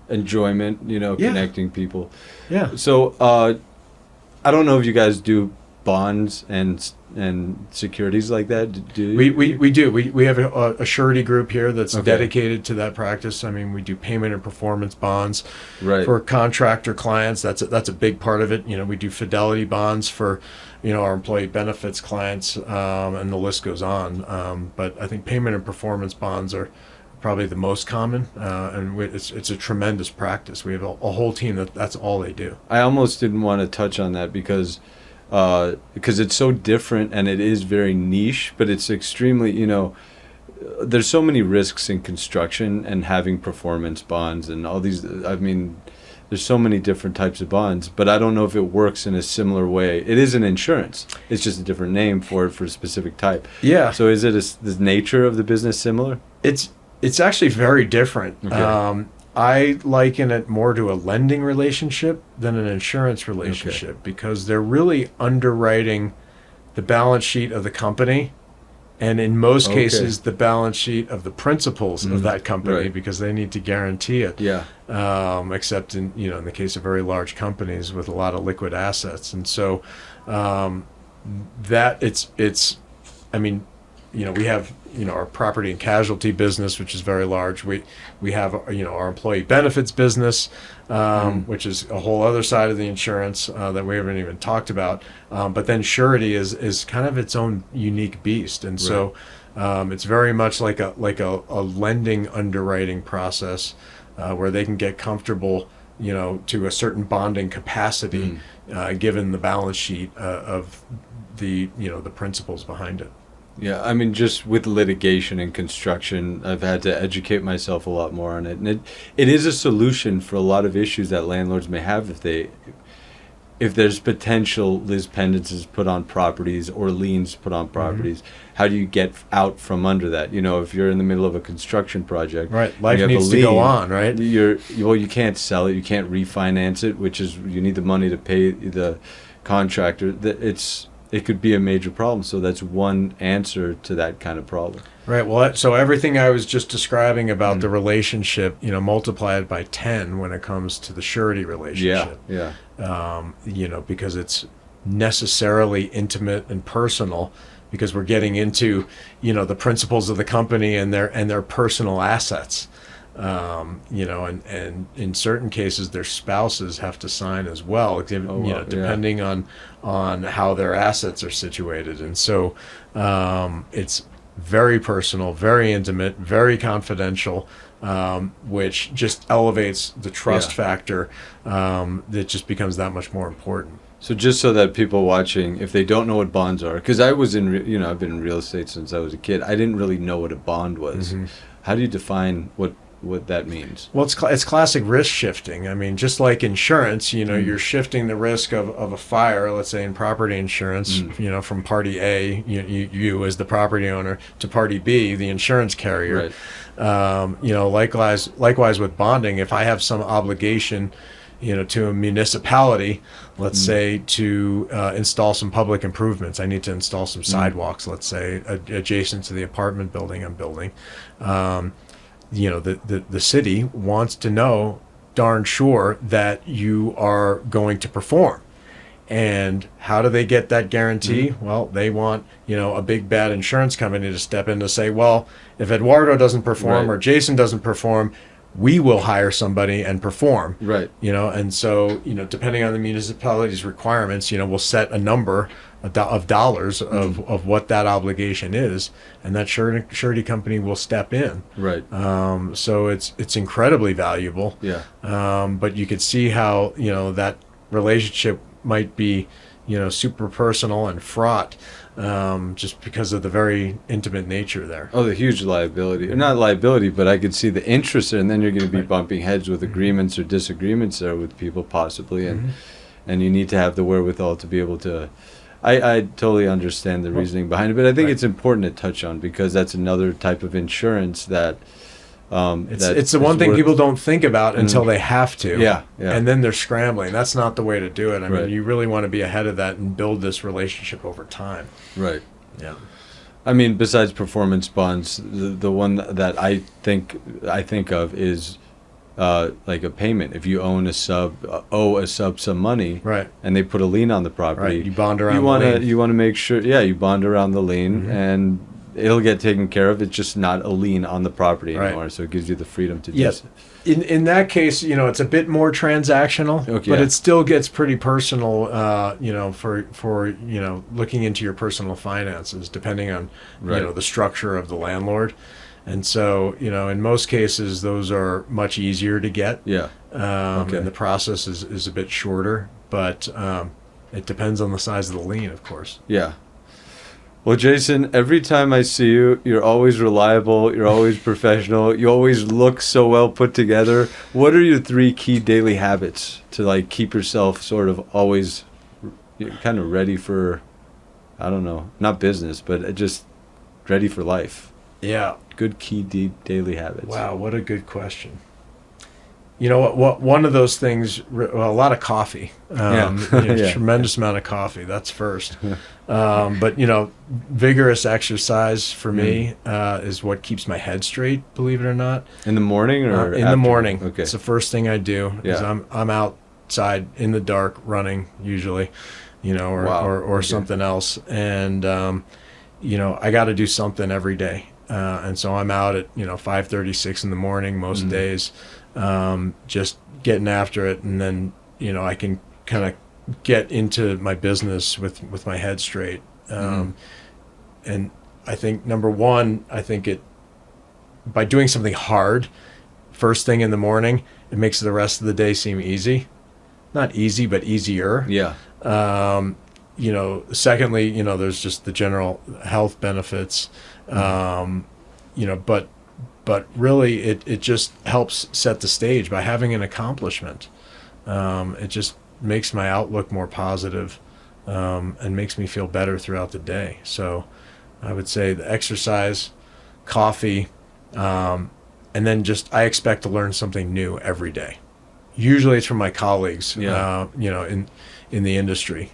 Speaker 2: enjoyment, connecting people.
Speaker 1: Yeah.
Speaker 2: So I don't know if you guys do bonds and securities like that. Do
Speaker 1: we do. We have a surety group here that's dedicated to that practice. I mean, we do payment and performance bonds for contractor clients. That's a big part of it. We do fidelity bonds for our employee benefits clients, and the list goes on. But I think payment and performance bonds are probably the most common, and it's a tremendous practice. We have a whole team that's all they do.
Speaker 2: I almost didn't want to touch on that because it's so different and it is very niche, but it's extremely, there's so many risks in construction and having performance bonds and all these. I mean, there's so many different types of bonds, but I don't know if it works in a similar way. It is an insurance. It's just a different name for a specific type.
Speaker 1: Yeah.
Speaker 2: So is it the nature of the business similar?
Speaker 1: It's actually very different.
Speaker 2: Okay.
Speaker 1: I liken it more to a lending relationship than an insurance relationship, because they're really underwriting the balance sheet of the company, and in most cases the balance sheet of the principals of that company, because they need to guarantee it.
Speaker 2: Yeah.
Speaker 1: Except in the case of very large companies with a lot of liquid assets, and so that it's, I mean, we have, our property and casualty business, which is very large. We have, our employee benefits business, which is a whole other side of the insurance that we haven't even talked about. But then surety is kind of its own unique beast. And so it's very much like a lending underwriting process where they can get comfortable, to a certain bonding capacity, given the balance sheet of the principles behind it.
Speaker 2: Yeah, I mean, just with litigation and construction, I've had to educate myself a lot more on it, and it is a solution for a lot of issues that landlords may have if there's potential lis pendences put on properties or liens put on properties. How do you get out from under that? If you're in the middle of a construction project,
Speaker 1: right? Life needs to go on, right?
Speaker 2: You can't sell it, you can't refinance it, which is you need the money to pay the contractor. It could be a major problem. So that's one answer to that kind of problem.
Speaker 1: Right. Well, so everything I was just describing about the relationship, multiply it by 10 when it comes to the surety relationship.
Speaker 2: Yeah.
Speaker 1: Because it's necessarily intimate and personal, because we're getting into, the principles of the company and their personal assets. And in certain cases, their spouses have to sign as well, depending on how their assets are situated. And so it's very personal, very intimate, very confidential, which just elevates the trust factor. That just becomes that much more important.
Speaker 2: So just so that people watching, if they don't know what bonds are, because I was I've been in real estate since I was a kid. I didn't really know what a bond was. How do you define what that means?
Speaker 1: Well, it's classic risk shifting. I mean, just like insurance, you're shifting the risk of a fire, let's say in property insurance, from party A, you as the property owner, to party B, the insurance carrier. Right. Likewise with bonding, if I have some obligation, to a municipality, let's say to install some public improvements, I need to install some sidewalks, let's say adjacent to the apartment building I'm building. The city wants to know darn sure that you are going to perform. And how do they get that guarantee? Well, they want, a big bad insurance company to step in to say, well, if Eduardo doesn't perform or Jason doesn't perform, we will hire somebody and perform.
Speaker 2: Right.
Speaker 1: And so, depending on the municipality's requirements, we'll set a number of dollars of what that obligation is, and that surety company will step in.
Speaker 2: Right.
Speaker 1: So it's incredibly valuable.
Speaker 2: Yeah.
Speaker 1: But you could see how, that relationship might be, super personal and fraught, just because of the very intimate nature there.
Speaker 2: Oh, the huge liability. Or not liability, but I could see the interest, and then you're going to be bumping heads with agreements or disagreements there with people possibly, and you need to have the wherewithal to be able to... I totally understand the reasoning behind it, but I think it's important to touch on, because that's another type of insurance that...
Speaker 1: it's the one thing people don't think about until they have to.
Speaker 2: Yeah.
Speaker 1: And then they're scrambling. That's not the way to do it. I
Speaker 2: Right.
Speaker 1: mean, you really want to be ahead of that and build this relationship over time.
Speaker 2: Right.
Speaker 1: Yeah.
Speaker 2: I mean, besides performance bonds, the one that I think of is like a payment. If you owe a sub some money,
Speaker 1: Right.
Speaker 2: and they put a lien on the property,
Speaker 1: Right. You bond around
Speaker 2: the
Speaker 1: the lien.
Speaker 2: You want to make sure, you bond around the lien, and it'll get taken care of. It's just not a lien on the property anymore,
Speaker 1: Right.
Speaker 2: so it gives you the freedom to
Speaker 1: Yes.
Speaker 2: just...
Speaker 1: In that case, it's a bit more transactional, but it still gets pretty personal, for looking into your personal finances, depending on, the structure of the landlord. And so, in most cases, those are much easier to get.
Speaker 2: Yeah.
Speaker 1: And the process is a bit shorter, but it depends on the size of the lien, of course.
Speaker 2: Yeah. Well, Jason, every time I see you, you're always reliable, you're always professional, you always look so well put together. What are your 3 key daily habits to keep yourself sort of always kind of ready for, I don't know, not business, but just ready for life?
Speaker 1: Yeah.
Speaker 2: Good key daily habits.
Speaker 1: Wow, what a good question. What one of those things, a lot of coffee, tremendous amount of coffee, that's first. But vigorous exercise for me is what keeps my head straight, believe it or not.
Speaker 2: In the morning or
Speaker 1: in
Speaker 2: after?
Speaker 1: the morning?
Speaker 2: Okay.
Speaker 1: It's the first thing I do. Is I'm outside in the dark running usually, or
Speaker 2: Okay.
Speaker 1: something else. And, I got to do something every day. And so I'm out at, 5:30, 6 in the morning most days, just getting after it. And then, I can kind of get into my business with my head straight. And I think number one, by doing something hard first thing in the morning, it makes the rest of the day seem easy. Not easy, but easier.
Speaker 2: Yeah.
Speaker 1: Secondly, there's just the general health benefits. But really it just helps set the stage by having an accomplishment. It just makes my outlook more positive, and makes me feel better throughout the day. So I would say the exercise, coffee, and then just I expect to learn something new every day. Usually it's from my colleagues, in the industry,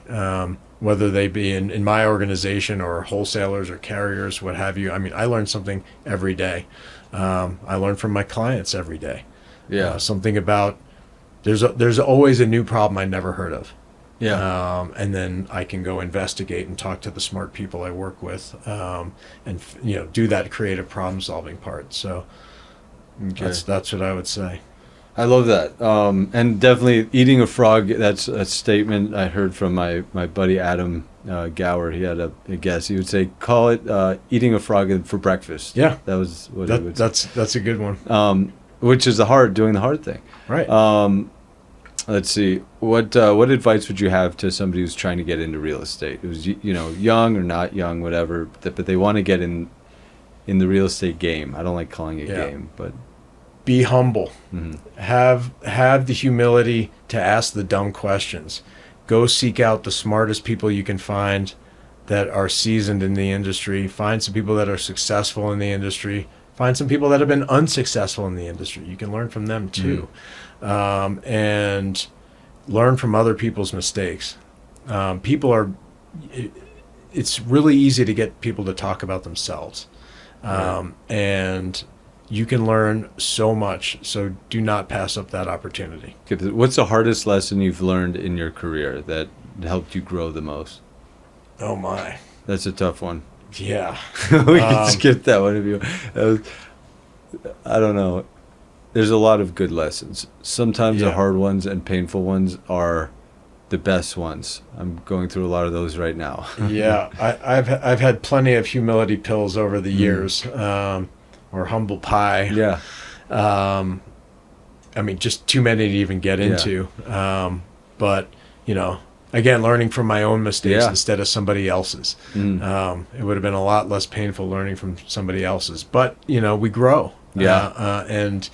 Speaker 1: whether they be in my organization or wholesalers or carriers, what have you. I mean, I learn something every day. I learn from my clients every day.
Speaker 2: Yeah.
Speaker 1: Something about there's always a new problem I never heard of.
Speaker 2: Yeah.
Speaker 1: And then I can go investigate and talk to the smart people I work with, and do that creative problem solving part. So that's what I would say.
Speaker 2: I love that. And definitely eating a frog, that's a statement I heard from my buddy Adam Gower. He had a guess. He would say, call it eating a frog for breakfast.
Speaker 1: Yeah.
Speaker 2: That was what he would say.
Speaker 1: That's a good one.
Speaker 2: Which is doing the hard thing.
Speaker 1: Right.
Speaker 2: Let's see. What advice would you have to somebody who's trying to get into real estate? Who's young or not young, whatever, but they want to get in the real estate game. I don't like calling it game, but
Speaker 1: be humble. Have the humility to ask the dumb questions. Go seek out the smartest people you can find that are seasoned in the industry. Find some people that are successful in the industry. Find some people that have been unsuccessful in the industry. You can learn from them too. And learn from other people's mistakes. It's really easy to get people to talk about themselves. And you can learn so much. So do not pass up that opportunity.
Speaker 2: What's the hardest lesson you've learned in your career that helped you grow the most?
Speaker 1: Oh my.
Speaker 2: That's a tough one.
Speaker 1: Yeah.
Speaker 2: We can skip that one if you. I don't know. There's a lot of good lessons. Sometimes the hard ones and painful ones are the best ones. I'm going through a lot of those right now.
Speaker 1: Yeah, I've had plenty of humility pills over the years, or humble pie.
Speaker 2: Yeah.
Speaker 1: I mean, just too many to even get into. But again, learning from my own mistakes instead of somebody else's. It would have been a lot less painful learning from somebody else's. But we grow. And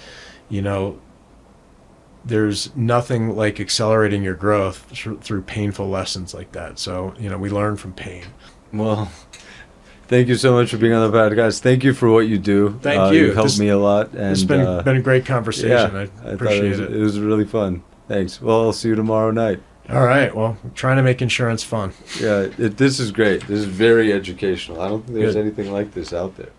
Speaker 1: there's nothing like accelerating your growth through painful lessons like that. So, we learn from pain.
Speaker 2: Well, thank you so much for being on the podcast. Thank you for what you do.
Speaker 1: Thank you.
Speaker 2: You've helped me a lot. And
Speaker 1: It's been a great conversation. I appreciate it.
Speaker 2: It was really fun. Thanks. Well, I'll see you tomorrow night.
Speaker 1: All right. Well, I'm trying to make insurance fun.
Speaker 2: Yeah, this is great. This is very educational. I don't think there's anything like this out there.